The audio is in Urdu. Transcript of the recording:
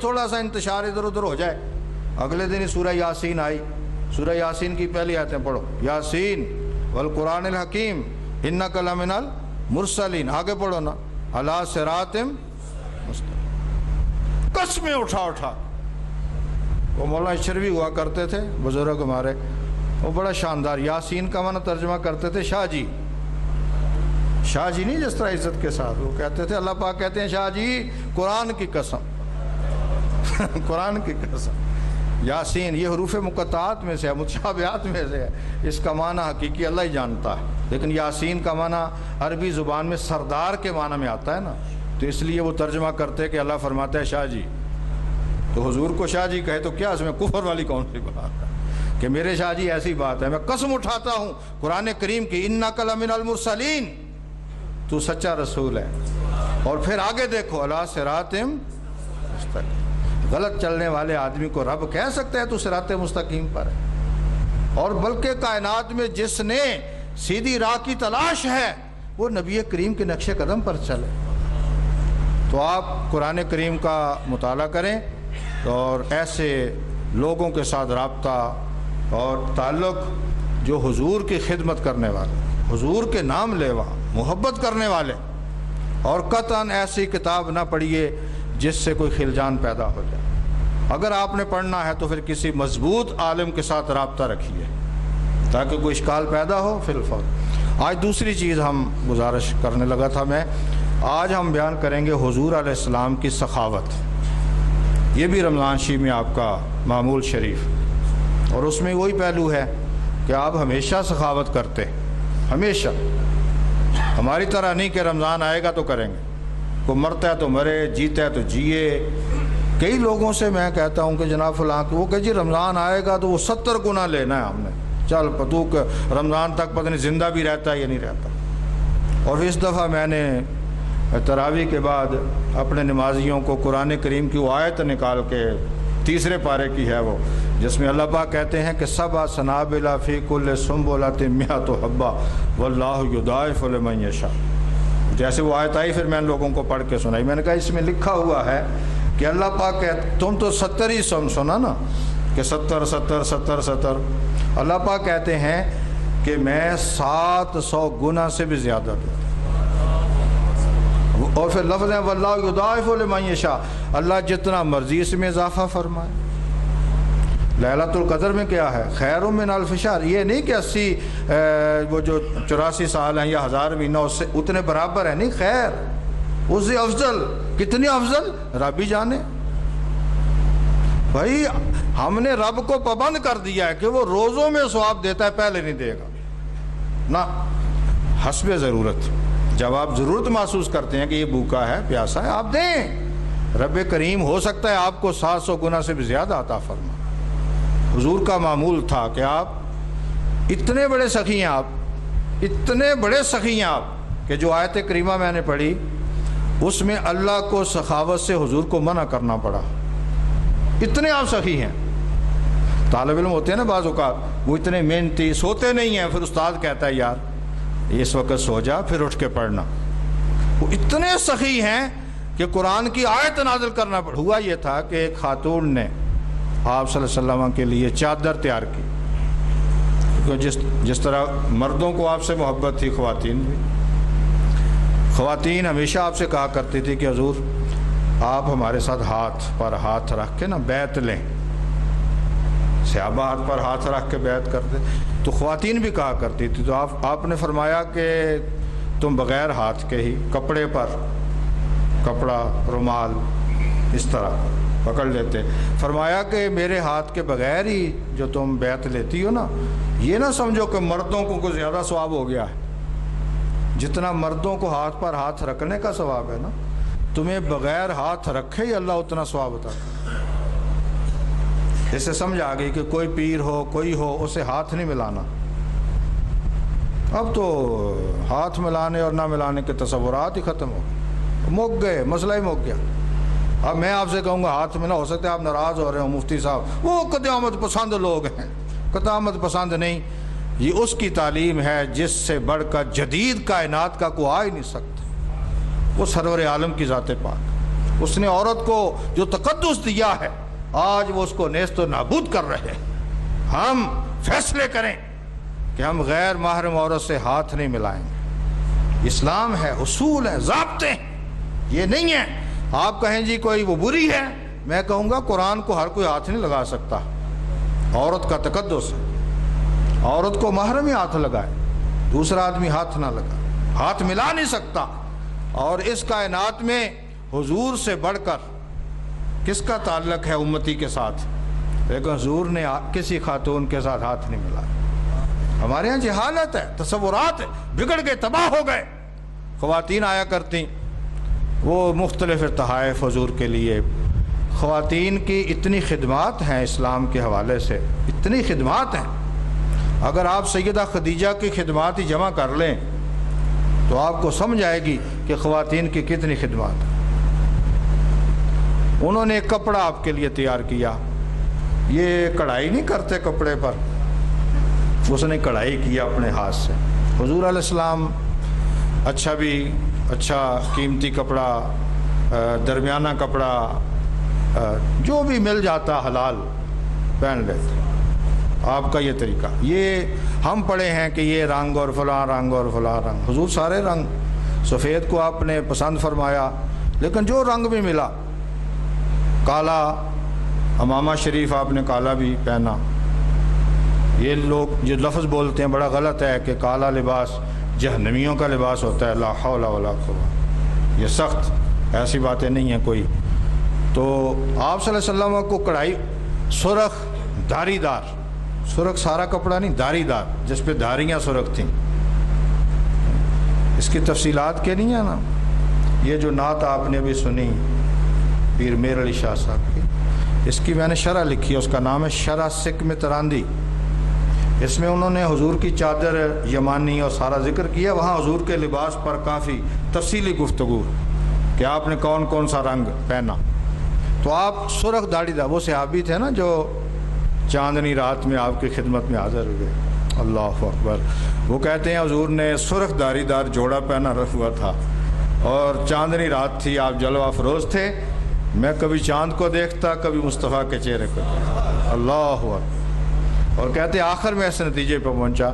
تھوڑا سا انتشار ادھر ادھر ہو جائے، اگلے دن ہی سورہ یاسین آئی، سورہ یاسین کی پہلی آیتیں پڑھو، یاسین والقرآن الحکیم انک لمن المرسلین، آگے پڑھو نا، علی صراط مستقیم، قسمیں اٹھا اٹھا۔ وہ مولانا اشرفی ہوا کرتے تھے بزرگ ہمارے، وہ بڑا شاندار یاسین کا معنی ترجمہ کرتے تھے شاہ جی، شاہ جی نہیں جس طرح عزت کے ساتھ، وہ کہتے تھے اللہ پاک کہتے ہیں شاہ جی قرآن کی قسم قرآن کی قسم۔ یاسین یہ حروف مقطعات میں سے ہے، متشابہات میں سے ہے، اس کا معنی حقیقی اللہ ہی جانتا ہے، لیکن یاسین کا معنی عربی زبان میں سردار کے معنی میں آتا ہے نا، تو اس لیے وہ ترجمہ کرتے کہ اللہ فرماتا ہے شاہ جی، تو حضور کو شاہ جی کہے تو کیا اس میں کفر والی کون سی بات ہے کہ میرے شاہ جی ایسی بات ہے، میں قسم اٹھاتا ہوں قرآن کریم کی انک لمن المرسلین، تو سچا رسول ہے۔ اور پھر آگے دیکھو علی صراط مستقیم، غلط چلنے والے آدمی کو رب کہہ سکتا ہے تو صراط مستقیم پر ہے، اور بلکہ کائنات میں جس نے سیدھی راہ کی تلاش ہے وہ نبی کریم کے نقش قدم پر چلے۔ تو آپ قرآن کریم کا مطالعہ کریں اور ایسے لوگوں کے ساتھ رابطہ اور تعلق جو حضور کی خدمت کرنے والے، حضور کے نام لیوا، محبت کرنے والے، اور قطعاً ایسی کتاب نہ پڑھیے جس سے کوئی خلجان پیدا ہو جائے۔ اگر آپ نے پڑھنا ہے تو پھر کسی مضبوط عالم کے ساتھ رابطہ رکھیے تاکہ کوئی اشکال پیدا ہو فی الفور۔ آج دوسری چیز ہم گزارش کرنے لگا تھا میں، آج ہم بیان کریں گے حضور علیہ السلام کی سخاوت، یہ بھی رمضان شریف میں آپ کا معمول شریف، اور اس میں وہی پہلو ہے کہ آپ ہمیشہ سخاوت کرتے، ہمیشہ، ہماری طرح نہیں کہ رمضان آئے گا تو کریں گے، کوئی مرتا ہے تو مرے، جیتا ہے تو جیے۔ کئی لوگوں سے میں کہتا ہوں کہ جناب فلاں وہ کہ جی رمضان آئے گا تو وہ 70 گنا لینا ہے ہم نے، چل پتوک رمضان تک پتہ نہیں زندہ بھی رہتا ہے یا نہیں رہتا۔ اور اس دفعہ میں نے تراویح کے بعد اپنے نمازیوں کو قرآن کریم کی وہ آیت نکال کے، تیسرے پارے کی ہے وہ، جس میں اللہ پاک کہتے ہیں کہ سبع سنابل فی کل سنبلۃ مئۃ حبۃ واللہ یضاعف لمن یشاء۔ جیسے وہ آیت آئی پھر میں ان لوگوں کو پڑھ کے سنائی، میں نے کہا اس میں لکھا ہوا ہے کہ اللہ پاک تم تو 70 ہی سنا نا کہ 70 70 70 70، اللہ پاک کہتے ہیں کہ میں 700 گنا سے بھی زیادہ دوں، اور پھر لفظ ہے واللہ یضاعف لمن یشاء، اللہ جتنا مرضی اس میں اضافہ فرمائے۔ لیلۃ القدر میں کیا ہے؟ خیر من الف شہر، یہ نہیں کہ 80 وہ جو 84 سال ہیں یا 1000 مہینہ اس سے اتنے برابر ہے، نہیں، خیر اس سے افضل، کتنی افضل رب ہی جانے۔ بھائی ہم نے رب کو پابند کر دیا ہے کہ وہ روزوں میں ثواب دیتا ہے، پہلے نہیں دے گا نا، حسب ضرورت، جب آپ ضرورت محسوس کرتے ہیں کہ یہ بھوکا ہے پیاسا ہے آپ دیں، رب کریم ہو سکتا ہے آپ کو 700 گنا سے بھی زیادہ عطا فرما۔ حضور کا معمول تھا کہ آپ اتنے بڑے سخی ہیں، آپ اتنے بڑے سخی ہیں آپ کہ جو آیت کریمہ میں نے پڑھی اس میں اللہ کو سخاوت سے حضور کو منع کرنا پڑا، اتنے آپ سخی ہیں۔ طالب علم ہوتے ہیں نا بعض اوقات وہ اتنے محنتی، سوتے نہیں ہیں، پھر استاد کہتا ہے یار اس وقت سو جا پھر اٹھ کے پڑھنا، وہ اتنے سخی ہیں کہ قرآن کی آیت نازل کرنا پڑا۔ ہوا یہ تھا کہ ایک خاتون نے آپ صلی اللہ علیہ وسلم کے لیے چادر تیار کی، کیونکہ جس طرح مردوں کو آپ سے محبت تھی، خواتین ہمیشہ آپ سے کہا کرتی تھی کہ حضور آپ ہمارے ساتھ ہاتھ پر ہاتھ رکھ کے نا بیعت لیں، صحابہ ہاتھ پر ہاتھ رکھ کے بیعت کرتے، تو خواتین بھی کہا کرتی تھی، تو آپ نے فرمایا کہ تم بغیر ہاتھ کے ہی کپڑے پر کپڑا رومال اس طرح پکڑ لیتے، فرمایا کہ میرے ہاتھ کے بغیر ہی جو تم بیعت لیتی ہو نا، یہ نہ سمجھو کہ مردوں کو کوئی زیادہ ثواب ہو گیا ہے، جتنا مردوں کو ہاتھ پر ہاتھ رکھنے کا ثواب ہے نا، تمہیں بغیر ہاتھ رکھے ہی اللہ اتنا ثواب عطا کرتا ہے۔ اس سے سمجھ آ گئی کہ کوئی پیر ہو کوئی ہو اسے ہاتھ نہیں ملانا، اب تو ہاتھ ملانے اور نہ ملانے کے تصورات ہی ختم ہو گئے، مک گئے، مسئلہ ہی مک گیا۔ اب میں آپ سے کہوں گا ہاتھ ملا، ہو سکتا ہے آپ ناراض ہو رہے ہوں مفتی صاحب، وہ قدامت پسند لوگ ہیں، قدامت پسند نہیں، یہ اس کی تعلیم ہے جس سے بڑھ کر جدید کائنات کا کوئی آ ہی نہیں سکتا، وہ سرور عالم کی ذات پاک۔ اس نے عورت کو جو تقدس دیا ہے آج وہ اس کو نیست و نابود کر رہے ہیں۔ ہم فیصلے کریں کہ ہم غیر محرم عورت سے ہاتھ نہیں ملائیں گے۔ اسلام ہے، اصول ہے، ضابطے ہیں، یہ نہیں ہے آپ کہیں جی کوئی وہ بری ہے، میں کہوں گا قرآن کو ہر کوئی ہاتھ نہیں لگا سکتا، عورت کا تقدس ہے، عورت کو محرم ہی ہاتھ لگائے، دوسرا آدمی ہاتھ نہ لگا، ہاتھ ملا نہیں سکتا۔ اور اس کائنات میں حضور سے بڑھ کر کس کا تعلق ہے امتی کے ساتھ؟ لیکن حضور نے کسی خاتون کے ساتھ ہاتھ نہیں ملایا۔ ہمارے ہاں جہالت ہے، تصورات بگڑ گئے، تباہ ہو گئے۔ خواتین آیا کرتی، وہ مختلف تحائف حضور کے لیے، خواتین کی اتنی خدمات ہیں اسلام کے حوالے سے، اتنی خدمات ہیں، اگر آپ سیدہ خدیجہ کی خدمات ہی جمع کر لیں تو آپ کو سمجھ آئے گی کہ خواتین کی کتنی خدمات ہیں۔ انہوں نے ایک کپڑا آپ کے لیے تیار کیا، یہ کڑھائی نہیں کرتے کپڑے پر، اس نے کڑھائی کیا اپنے ہاتھ سے۔ حضور علیہ السلام اچھا قیمتی کپڑا، درمیانہ کپڑا، جو بھی مل جاتا حلال پہن لیتے۔ آپ کا یہ طریقہ، یہ ہم پڑھے ہیں کہ یہ رنگ اور فلاں رنگ اور فلاں رنگ، حضور سارے رنگ، سفید کو آپ نے پسند فرمایا، لیکن جو رنگ بھی ملا، کالا امامہ شریف آپ نے کالا بھی پہنا۔ یہ لوگ جو لفظ بولتے ہیں بڑا غلط ہے کہ کالا لباس جہنمیوں کا لباس ہوتا ہے، لا حول ولا قوة، یہ سخت ایسی باتیں نہیں ہیں کوئی۔ تو آپ صلی اللہ علیہ وسلم کو کڑھائی سرخ دھاری دار، سرخ سارا کپڑا نہیں، دھاری دار، جس پہ دھاریاں سرخ تھیں، اس کی تفصیلات کیا نہیں ہے نا۔ یہ جو نعت آپ نے بھی سنی پیر میر علی شاہ صاحب کی، اس کی میں نے شرح لکھی ہے، اس کا نام ہے شرح سکھ میں تراندی۔ اس میں انہوں نے حضور کی چادر یمانی اور سارا ذکر کیا، وہاں حضور کے لباس پر کافی تفصیلی گفتگو کہ آپ نے کون کون سا رنگ پہنا۔ تو آپ سرخ داڑھی دار، وہ صحابی تھے نا جو چاندنی رات میں آپ کی خدمت میں حاضر ہوئے، اللہ اکبر۔ وہ کہتے ہیں حضور نے سرخ داڑھی دار جوڑا پہنا ہوا تھا اور چاندنی رات تھی، آپ جلوہ افروز تھے، میں کبھی چاند کو دیکھتا، کبھی مصطفیٰ کے چہرے کو دیکھتا، اللہ اکبر۔ اور کہتے ہیں آخر میں اس نتیجے پہ پہنچا